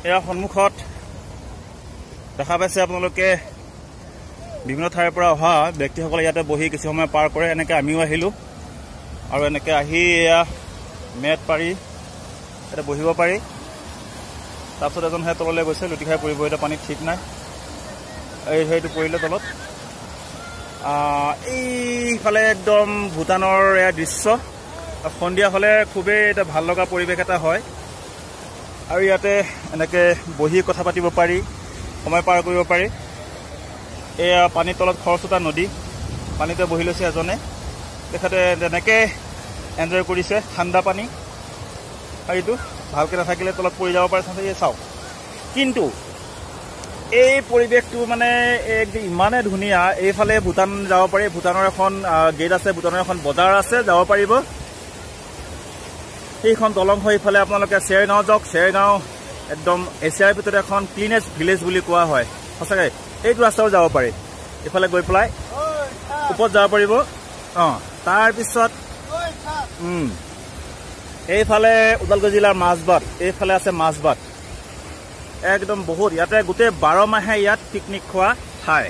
এয়া সন্মুখত দেখা পাইছে আপোনালোকে বিভিন্ন ঠাইৰ পৰা অহা ব্যক্তিসকলে ইয়াতে বহি কিছু সময় পাৰ কৰে। এনেকৈ আমিও আহিলোঁ আৰু এনেকৈ আহি এয়া মেট পাৰি ইয়াতে বহিব পাৰি। তাৰপিছত এজন সেই তললৈ গৈছে, লুটি খাই পৰিব, এতিয়া পানীত ঠিক নাই, সেইটো পৰিলে তলত। এইফালে একদম ভূটানৰ এয়া দৃশ্য। সন্ধিয়া হ'লে খুবেই এটা ভাল লগা পৰিৱেশ এটা হয় আৰু ইয়াতে এনেকৈ বহি কথা পাতিব পাৰি, সময় পাৰ কৰিব পাৰি। এয়া পানীৰ তলত খৰচোতা নদী, পানীতে বহি লৈছে এজনে, তেখেতে তেনেকৈ এনজয় কৰিছে ঠাণ্ডা পানী। আৰু এইটো ভালকৈ নাথাকিলে তলত পৰি যাব পাৰে, চাওক। কিন্তু এই পৰিৱেশটো মানে ইমানে ধুনীয়া। এইফালে ভূটান যাব পাৰি, ভূটানৰ এখন গেট আছে, ভূটানৰ এখন বজাৰ আছে, যাব পাৰিব। সেইখন দলং হৈ ইফালে আপোনালোকে চেৰগাঁও যাওক। চেৰগাঁও একদম এছিয়াৰ ভিতৰত এখন ক্লিনেষ্ট ভিলেজ বুলি কোৱা হয়, সঁচাকৈ। এইটো ৰাস্তাও যাব পাৰি, ইফালে গৈ পেলাই ওপৰত যাব পাৰিব। তাৰপিছত এইফালে ওদালগুৰি জিলাৰ মাজবাট, এইফালে আছে মাজবাট। একদম বহুত ইয়াতে গোটেই 12 মাহে ইয়াত পিকনিক খোৱা ঠাই।